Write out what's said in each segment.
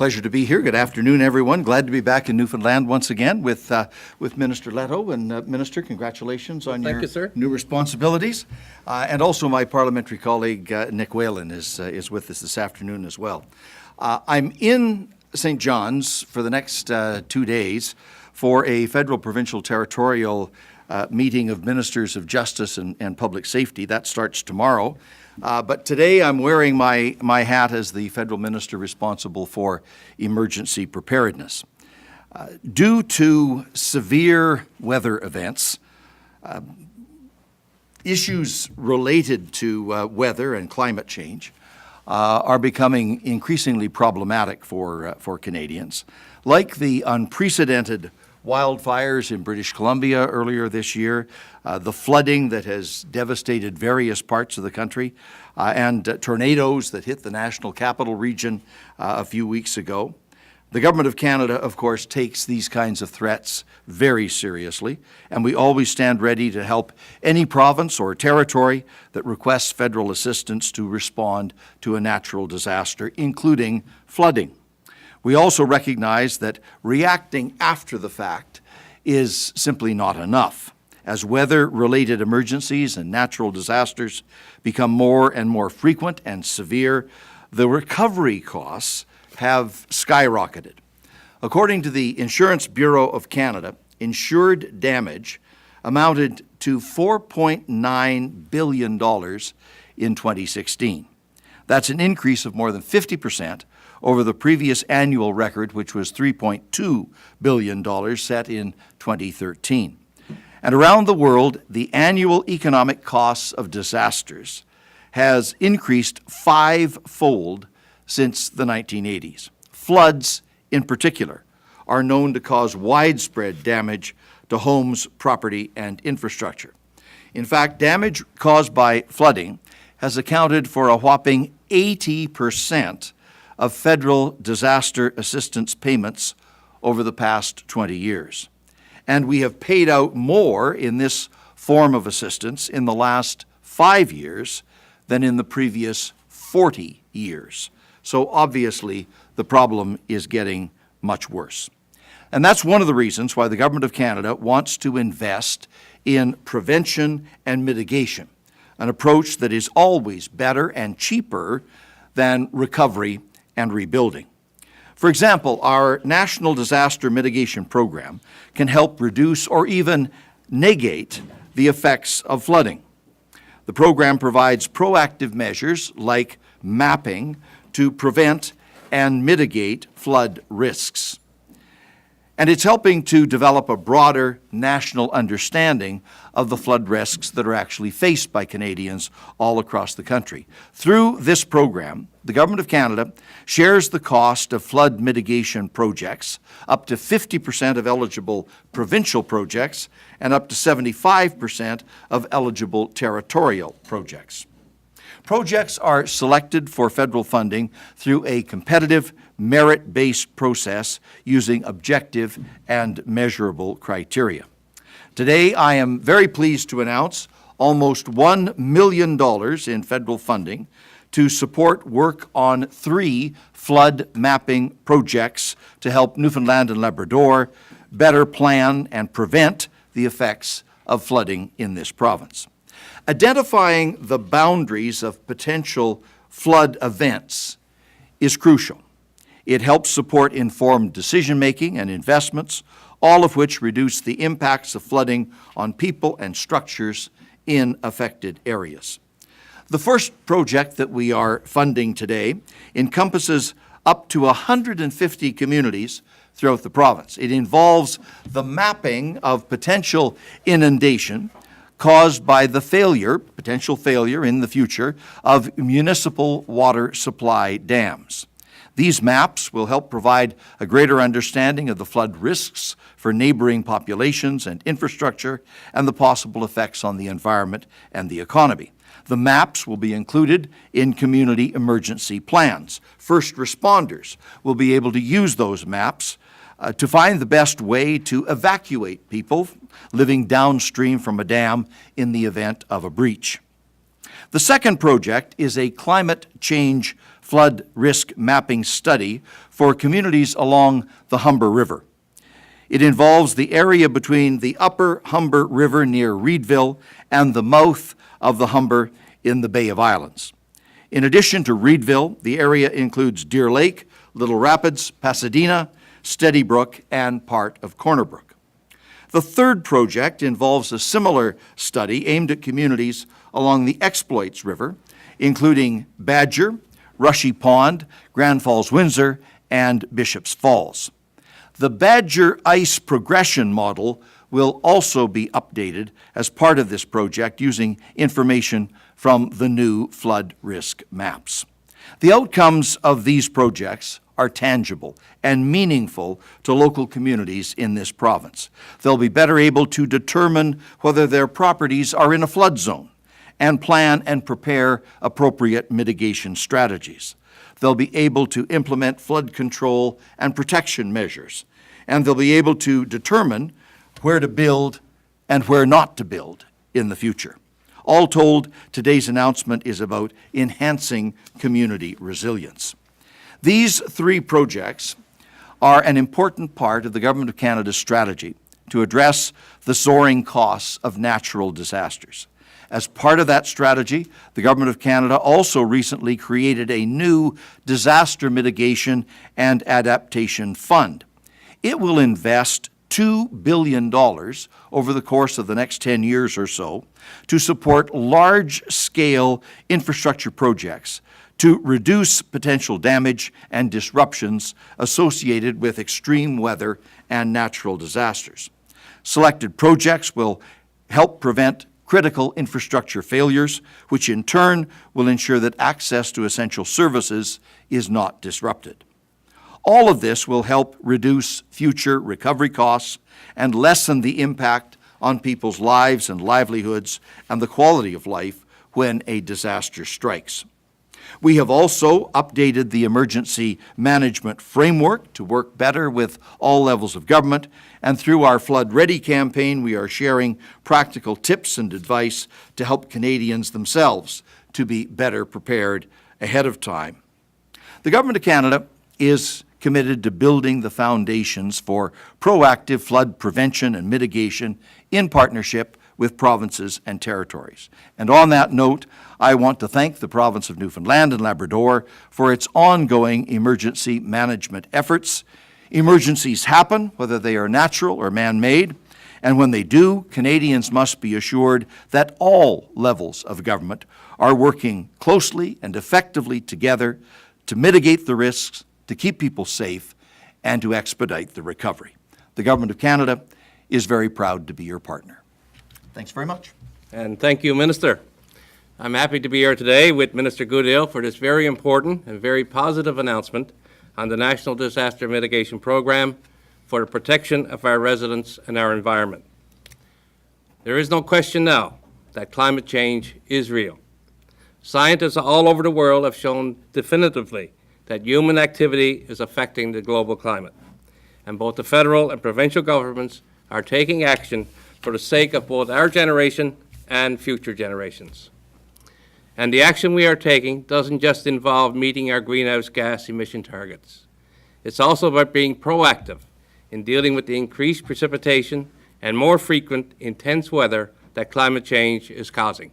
Pleasure to be here. Good afternoon, everyone. Glad to be back in Newfoundland once again with Minister Letto. And Minister, congratulations on your new responsibilities. And also my parliamentary colleague, Nick Whalen, is with us this afternoon as well. I'm in St. John's for the next 2 days for a federal, provincial, territorial meeting of ministers of justice and public safety. That starts tomorrow. But today I'm wearing my hat as the federal minister responsible for emergency preparedness. Due to severe weather events, issues related to weather and climate change are becoming increasingly problematic for Canadians. Like the unprecedented wildfires in British Columbia earlier this year, the flooding that has devastated various parts of the country, and tornadoes that hit the National Capital Region a few weeks ago. The Government of Canada, of course, takes these kinds of threats very seriously, and we always stand ready to help any province or territory that requests federal assistance to respond to a natural disaster, including flooding. We also recognize that reacting after the fact is simply not enough. As weather-related emergencies and natural disasters become more and more frequent and severe, the recovery costs have skyrocketed. According to the Insurance Bureau of Canada, insured damage amounted to $4.9 billion in 2016. That's an increase of more than 50% over the previous annual record, which was $3.2 billion set in 2013. And around the world, the annual economic costs of disasters has increased five-fold since the 1980s. Floods, in particular, are known to cause widespread damage to homes, property, and infrastructure. In fact, damage caused by flooding has accounted for a whopping 80% of federal disaster assistance payments over the past 20 years. And we have paid out more in this form of assistance in the last 5 years than in the previous 40 years. So obviously, the problem is getting much worse. And that's one of the reasons why the Government of Canada wants to invest in prevention and mitigation, an approach that is always better and cheaper than recovery and rebuilding. For example, our National Disaster Mitigation Program can help reduce or even negate the effects of flooding. The program provides proactive measures like mapping to prevent and mitigate flood risks. And it's helping to develop a broader national understanding of the flood risks that are actually faced by Canadians all across the country. Through this program, the Government of Canada shares the cost of flood mitigation projects, up to 50% of eligible provincial projects and up to 75% of eligible territorial projects. Projects are selected for federal funding through a competitive, merit-based process using objective and measurable criteria. Today, I am very pleased to announce almost $1 million in federal funding to support work on 3 flood mapping projects to help Newfoundland and Labrador better plan and prevent the effects of flooding in this province. Identifying the boundaries of potential flood events is crucial. It helps support informed decision-making and investments, all of which reduce the impacts of flooding on people and structures in affected areas. The first project that we are funding today encompasses up to 150 communities throughout the province. It involves the mapping of potential inundation caused by the potential failure in the future, of municipal water supply dams. These maps will help provide a greater understanding of the flood risks for neighboring populations and infrastructure and the possible effects on the environment and the economy. The maps will be included in community emergency plans. First responders will be able to use those maps to find the best way to evacuate people living downstream from a dam in the event of a breach. The second project is a climate change flood risk mapping study for communities along the Humber River. It involves the area between the upper Humber River near Reedville and the mouth of the Humber in the Bay of Islands. In addition to Reedville, the area includes Deer Lake, Little Rapids, Pasadena, Steady Brook, and part of Corner Brook. The third project involves a similar study aimed at communities along the Exploits River, including Badger, Rushy Pond, Grand Falls Windsor, and Bishops Falls. The Badger Ice Progression Model will also be updated as part of this project using information from the new flood risk maps. The outcomes of these projects are tangible and meaningful to local communities in this province. They'll be better able to determine whether their properties are in a flood zone and plan and prepare appropriate mitigation strategies. They'll be able to implement flood control and protection measures, and they'll be able to determine where to build and where not to build in the future. All told, today's announcement is about enhancing community resilience. These three projects are an important part of the Government of Canada's strategy to address the soaring costs of natural disasters. As part of that strategy, the Government of Canada also recently created a new Disaster Mitigation and Adaptation Fund. It will invest $2 billion over the course of the next 10 years or so to support large-scale infrastructure projects to reduce potential damage and disruptions associated with extreme weather and natural disasters. Selected projects will help prevent critical infrastructure failures, which in turn will ensure that access to essential services is not disrupted. All of this will help reduce future recovery costs and lessen the impact on people's lives and livelihoods and the quality of life when a disaster strikes. We have also updated the emergency management framework to work better with all levels of government, and through our Flood Ready campaign, we are sharing practical tips and advice to help Canadians themselves to be better prepared ahead of time. The Government of Canada is committed to building the foundations for proactive flood prevention and mitigation in partnership with provinces and territories. And on that note, I want to thank the province of Newfoundland and Labrador for its ongoing emergency management efforts. Emergencies happen, whether they are natural or man-made, and when they do, Canadians must be assured that all levels of government are working closely and effectively together to mitigate the risks, to keep people safe, and to expedite the recovery. The Government of Canada is very proud to be your partner. Thanks very much. And thank you, Minister. I'm happy to be here today with Minister Goodale for this very important and very positive announcement on the National Disaster Mitigation Program for the protection of our residents and our environment. There is no question now that climate change is real. Scientists all over the world have shown definitively that human activity is affecting the global climate, and both the federal and provincial governments are taking action for the sake of both our generation and future generations. And the action we are taking doesn't just involve meeting our greenhouse gas emission targets. It's also about being proactive in dealing with the increased precipitation and more frequent, intense weather that climate change is causing.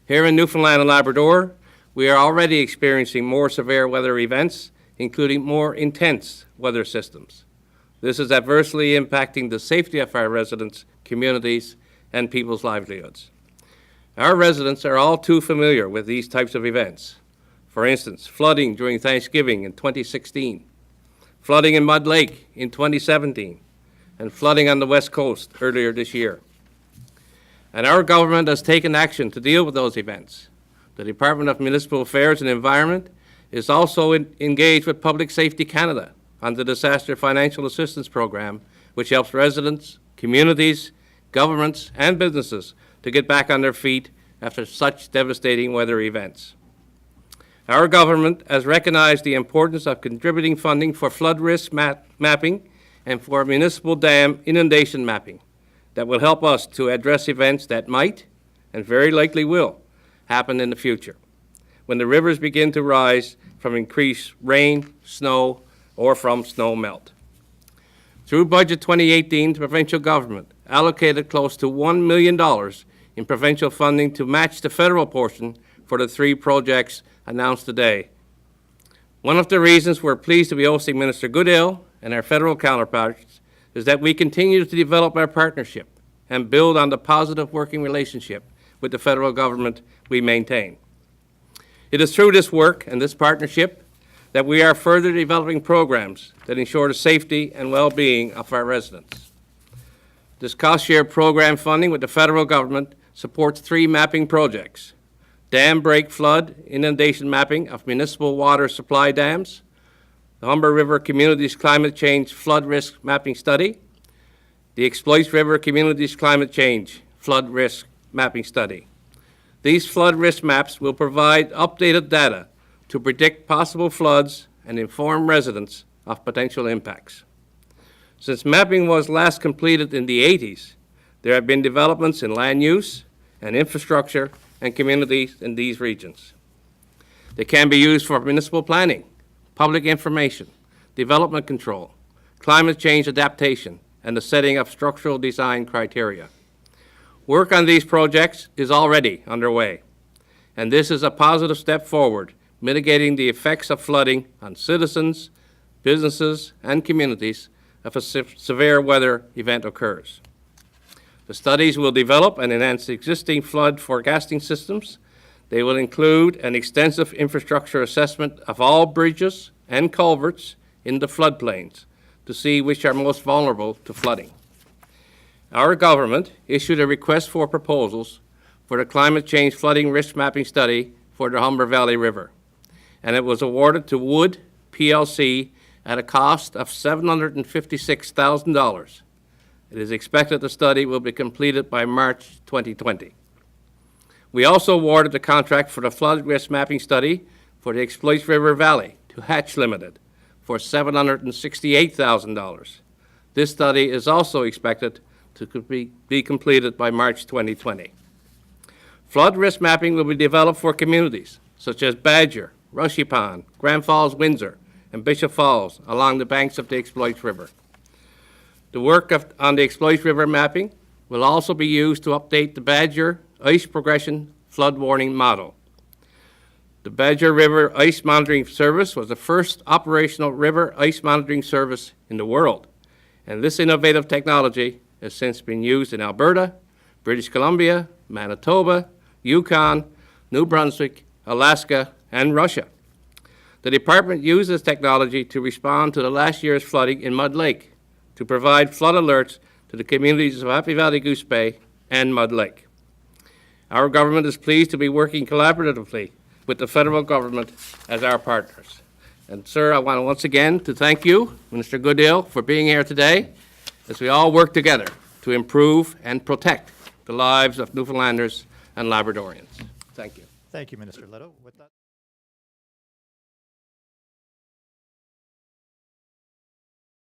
Here in Newfoundland and Labrador, we are already experiencing more severe weather events, including more intense weather systems. This is adversely impacting the safety of our residents, communities, and people's livelihoods. Our residents are all too familiar with these types of events. For instance, flooding during Thanksgiving in 2016, flooding in Mud Lake in 2017, and flooding on the West Coast earlier this year. And our government has taken action to deal with those events. The Department of Municipal Affairs and Environment is also engaged with Public Safety Canada on the Disaster Financial Assistance Program, which helps residents, communities, governments, and businesses to get back on their feet after such devastating weather events. Our government has recognized the importance of contributing funding for flood risk mapping and for municipal dam inundation mapping that will help us to address events that might, and very likely will, happen in the future, when the rivers begin to rise from increased rain, snow, or from snow melt. Through Budget 2018, the provincial government allocated close to $1 million in provincial funding to match the federal portion for the 3 projects announced today. One of the reasons we're pleased to be hosting Minister Goodale and our federal counterparts is that we continue to develop our partnership and build on the positive working relationship with the federal government we maintain. It is through this work and this partnership that we are further developing programs that ensure the safety and well-being of our residents. This cost-share program funding with the federal government supports 3 mapping projects: dam break flood inundation mapping of municipal water supply dams, the Humber River Communities Climate Change Flood Risk Mapping Study, the Exploits River Communities Climate Change Flood Risk Mapping Study. These flood risk maps will provide updated data to predict possible floods and inform residents of potential impacts. Since mapping was last completed in the 80s, there have been developments in land use and infrastructure and communities in these regions. They can be used for municipal planning, public information, development control, climate change adaptation, and the setting of structural design criteria. Work on these projects is already underway, and this is a positive step forward, mitigating the effects of flooding on citizens, businesses, and communities if a severe weather event occurs. The studies will develop and enhance existing flood forecasting systems. They will include an extensive infrastructure assessment of all bridges and culverts in the floodplains to see which are most vulnerable to flooding. Our government issued a request for proposals for the climate change flooding risk mapping study for the Humber Valley River, and it was awarded to Wood PLC at a cost of $756,000. It is expected the study will be completed by March 2020. We also awarded the contract for the flood risk mapping study for the Exploits River Valley to Hatch Limited for $768,000. This study is also expected to be completed by March 2020. Flood risk mapping will be developed for communities such as Badger, Rushy Pond, Grand Falls, Windsor, and Bishop Falls along the banks of the Exploits River. The work on the Exploits River mapping will also be used to update the Badger Ice Progression Flood Warning Model. The Badger River Ice Monitoring Service was the first operational river ice monitoring service in the world, and this innovative technology has since been used in Alberta, British Columbia, Manitoba, Yukon, New Brunswick, Alaska, and Russia. The department used this technology to respond to the last year's flooding in Mud Lake, to provide flood alerts to the communities of Happy Valley Goose Bay and Mud Lake. Our government is pleased to be working collaboratively with the federal government as our partners. And sir, I want once again to thank you, Minister Goodale, for being here today as we all work together to improve and protect the lives of Newfoundlanders and Labradorians. Thank you. Thank you, Minister Letto. With that